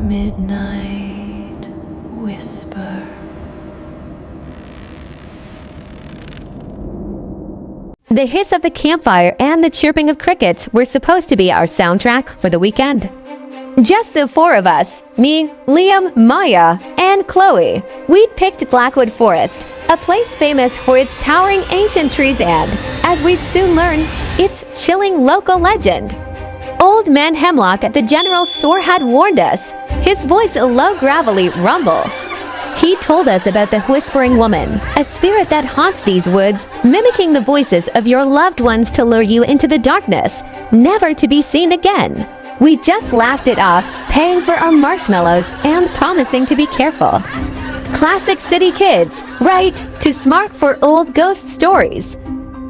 Midnight Whisper. The hiss of the campfire and the chirping of crickets were supposed to be our soundtrack for the weekend. Just the four of us, me, Liam, Maya, and Chloe. We'd picked Blackwood Forest, a place famous for its towering ancient trees and, as we'd soon learn, its chilling local legend. Old Man Hemlock at the general store had warned us, his voice a low gravelly rumble. He told us about the Whispering Woman, a spirit that haunts these woods, mimicking the voices of your loved ones to lure you into the darkness, never to be seen again. We just laughed it off, paying for our marshmallows and promising to be careful. Classic city kids, right, to smart for old ghost stories.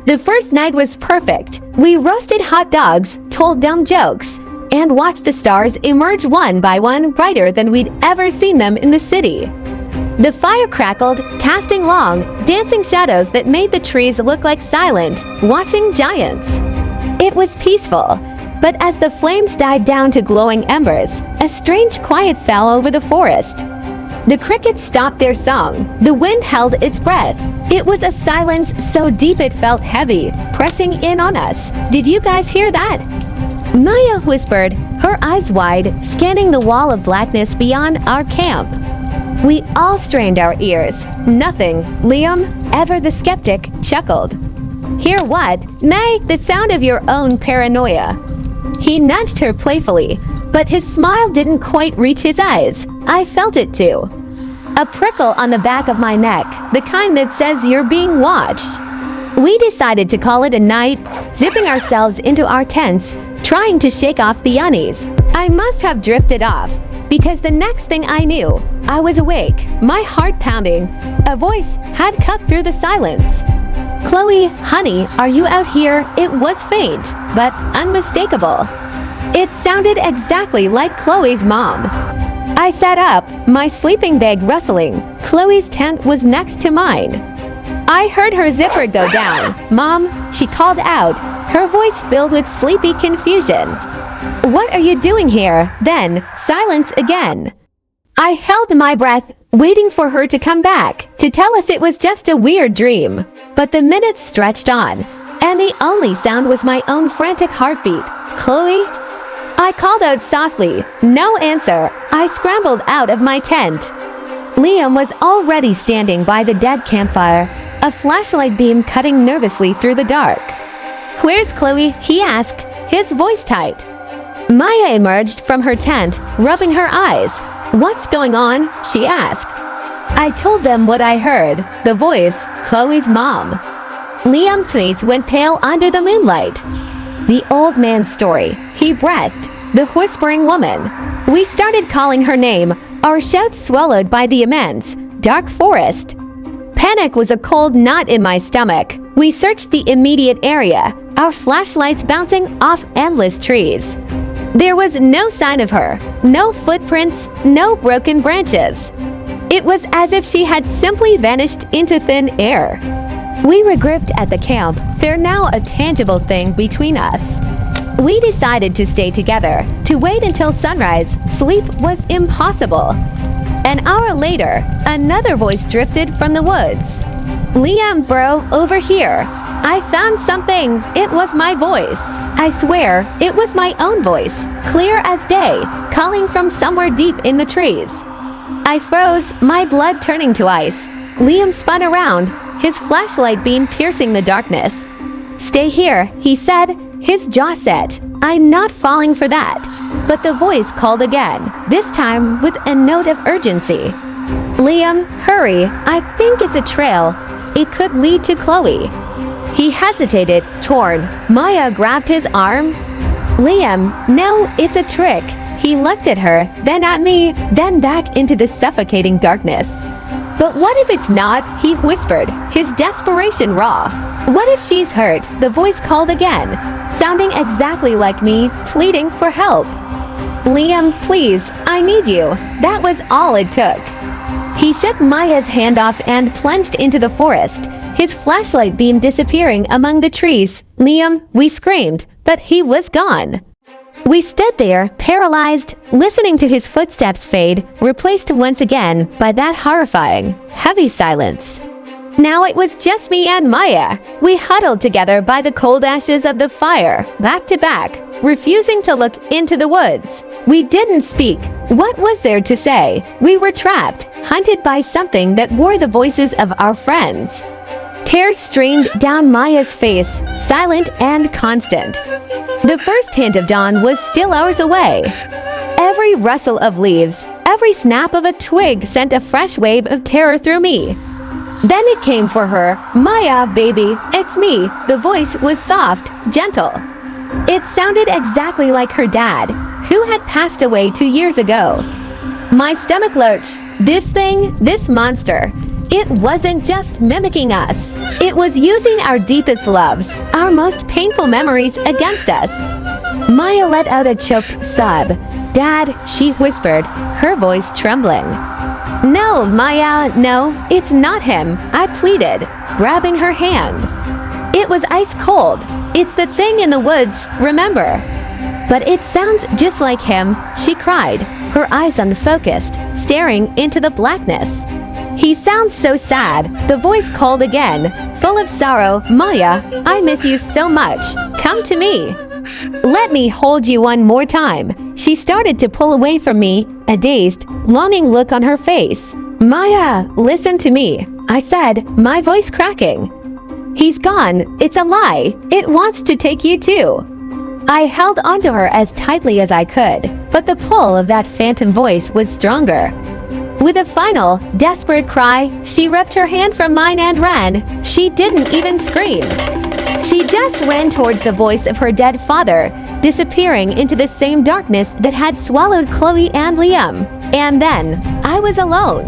The first night was perfect. We roasted hot dogs, told dumb jokes, and watched the stars emerge one by one brighter than we'd ever seen them in the city. The fire crackled, casting long, dancing shadows that made the trees look like silent, watching giants. It was peaceful, but as the flames died down to glowing embers, a strange quiet fell over the forest. The crickets stopped their song. The wind held its breath. It was a silence so deep it felt heavy, pressing in on us. Did you guys hear that? Maya whispered, her eyes wide, scanning the wall of blackness beyond our camp. We all strained our ears. Nothing. Liam, ever the skeptic, chuckled. Hear what? May, the sound of your own paranoia. He nudged her playfully, but his smile didn't quite reach his eyes. I felt it too. A prickle on the back of my neck, the kind that says you're being watched. We decided to call it a night, zipping ourselves into our tents, trying to shake off the unease. I must have drifted off, because the next thing I knew, I was awake, my heart pounding. A voice had cut through the silence. Chloe, honey, are you out here? It was faint, but unmistakable. It sounded exactly like Chloe's mom. I sat up, my sleeping bag rustling. Chloe's tent was next to mine. I heard her zipper go down. Mom, she called out, her voice filled with sleepy confusion. What are you doing here? Then, silence again. I held my breath, waiting for her to come back, to tell us it was just a weird dream. But the minutes stretched on, and the only sound was my own frantic heartbeat. Chloe? I called out softly. No answer. I scrambled out of my tent. Liam was already standing by the dead campfire, a flashlight beam cutting nervously through the dark. Where's Chloe? He asked, his voice tight. Maya emerged from her tent, rubbing her eyes. What's going on? She asked. I told them what I heard, the voice, Chloe's mom. Liam's face went pale under the moonlight. The old man's story, he breathed, the Whispering Woman. We started calling her name, our shouts swallowed by the immense, dark forest. Panic was a cold knot in my stomach. We searched the immediate area, our flashlights bouncing off endless trees. There was no sign of her, no footprints, no broken branches. It was as if she had simply vanished into thin air. We regrouped at the camp, for now a tangible thing between us. We decided to stay together. To wait until sunrise, sleep was impossible. An hour later, another voice drifted from the woods. Liam, bro, over here. I found something. It was my voice. I swear, it was my own voice, clear as day, calling from somewhere deep in the trees. I froze, my blood turning to ice. Liam spun around, his flashlight beam piercing the darkness. Stay here, he said, his jaw set. I'm not falling for that. But the voice called again, this time with a note of urgency. Liam, hurry, I think it's a trail. It could lead to Chloe. He hesitated, torn. Maya grabbed his arm. Liam, no, it's a trick. He looked at her, then at me, then back into the suffocating darkness. But what if it's not? He whispered, his desperation raw. What if she's hurt? The voice called again, sounding exactly like me, pleading for help. Liam, please, I need you. That was all it took. He shook Maya's hand off and plunged into the forest, his flashlight beam disappearing among the trees. Liam, we screamed, but he was gone. We stood there, paralyzed, listening to his footsteps fade, replaced once again by that horrifying, heavy silence. Now it was just me and Maya. We huddled together by the cold ashes of the fire, back to back, refusing to look into the woods. We didn't speak. What was there to say? We were trapped, hunted by something that wore the voices of our friends. Tears streamed down Maya's face, silent and constant. The first hint of dawn was still hours away. Every rustle of leaves, every snap of a twig sent a fresh wave of terror through me. Then it came for her. Maya, baby, it's me. The voice was soft, gentle. It sounded exactly like her dad, who had passed away 2 years ago. My stomach lurched. This monster. It wasn't just mimicking us. It was using our deepest loves, our most painful memories against us. Maya let out a choked sob. Dad, she whispered, her voice trembling. No, Maya, no, it's not him, I pleaded, grabbing her hand. It was ice cold. It's the thing in the woods, remember? But it sounds just like him, she cried, her eyes unfocused, staring into the blackness. He sounds so sad, the voice called again, full of sorrow. Maya, I miss you so much. Come to me. Let me hold you one more time. She started to pull away from me, a dazed, longing look on her face. Maya, listen to me, I said, my voice cracking. He's gone. It's a lie. It wants to take you too. I held onto her as tightly as I could, but the pull of that phantom voice was stronger. With a final, desperate cry, she ripped her hand from mine and ran. She didn't even scream. She just ran towards the voice of her dead father, disappearing into the same darkness that had swallowed Chloe and Liam. And then, I was alone.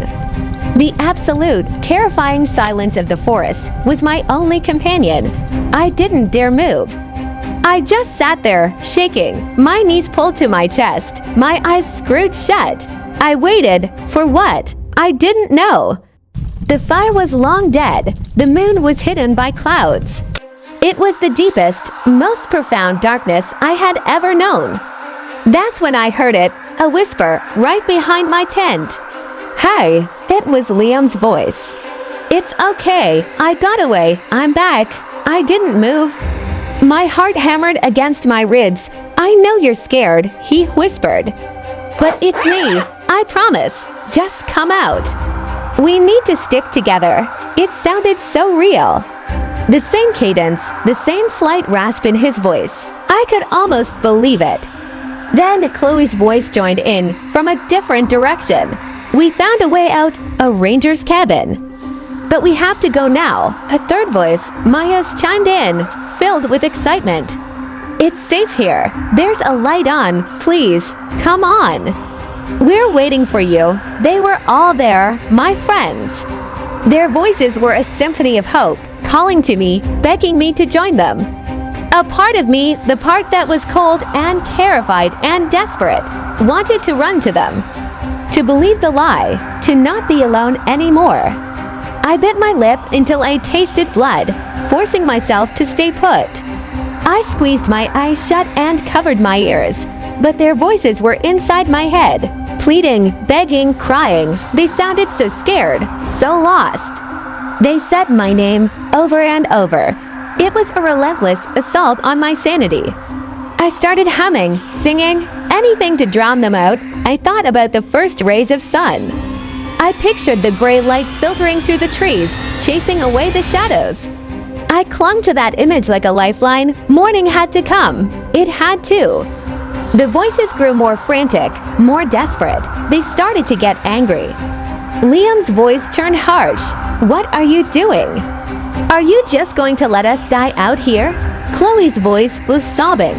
The absolute, terrifying silence of the forest was my only companion. I didn't dare move. I just sat there, shaking, my knees pulled to my chest, my eyes screwed shut. I waited. For what? I didn't know. The fire was long dead. The moon was hidden by clouds. It was the deepest, most profound darkness I had ever known. That's when I heard it, a whisper right behind my tent. Hey, it was Liam's voice. It's okay. I got away. I'm back. I didn't move. My heart hammered against my ribs. I know you're scared, he whispered. But it's me. I promise. Just come out. We need to stick together. It sounded so real. The same cadence, the same slight rasp in his voice. I could almost believe it. Then Chloe's voice joined in from a different direction. We found a way out, a ranger's cabin. But we have to go now. A third voice, Maya's, chimed in, filled with excitement. It's safe here. There's a light on. Please, come on. We're waiting for you. They were all there, my friends. Their voices were a symphony of hope, calling to me, begging me to join them. A part of me, the part that was cold and terrified and desperate, wanted to run to them. To believe the lie, to not be alone anymore. I bit my lip until I tasted blood, forcing myself to stay put. I squeezed my eyes shut and covered my ears, but their voices were inside my head, pleading, begging, crying. They sounded so scared, so lost. They said my name over and over. It was a relentless assault on my sanity. I started humming, singing, anything to drown them out. I thought about the first rays of sun. I pictured the gray light filtering through the trees, chasing away the shadows. I clung to that image like a lifeline. Morning had to come. It had to. The voices grew more frantic, more desperate. They started to get angry. Liam's voice turned harsh. What are you doing? Are you just going to let us die out here? Chloe's voice was sobbing.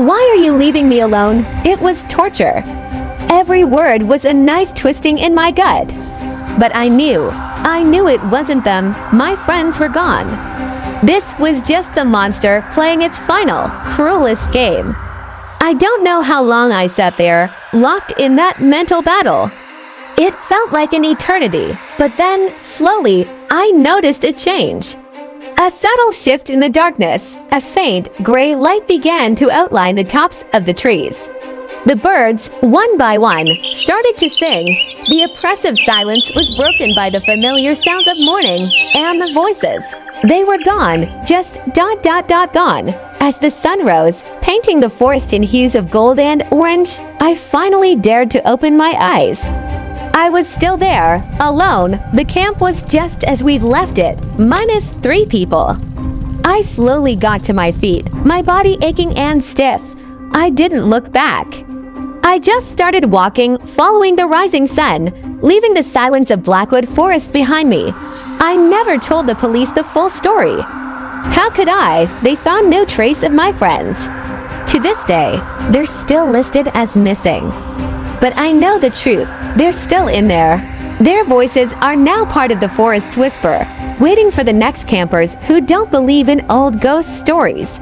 Why are you leaving me alone? It was torture. Every word was a knife twisting in my gut. But I knew it wasn't them. My friends were gone. This was just the monster playing its final, cruelest game. I don't know how long I sat there, locked in that mental battle. It felt like an eternity, but then, slowly, I noticed a change. A subtle shift in the darkness. A faint, gray light began to outline the tops of the trees. The birds, one by one, started to sing. The oppressive silence was broken by the familiar sounds of morning and the voices. They were gone, just gone. As the sun rose, painting the forest in hues of gold and orange, I finally dared to open my eyes. I was still there, alone. The camp was just as we'd left it, minus 3 people. I slowly got to my feet, my body aching and stiff. I didn't look back. I just started walking, following the rising sun, leaving the silence of Blackwood Forest behind me. I never told the police the full story. How could I? They found no trace of my friends. To this day, they're still listed as missing. But I know the truth. They're still in there. Their voices are now part of the forest's whisper, waiting for the next campers who don't believe in old ghost stories.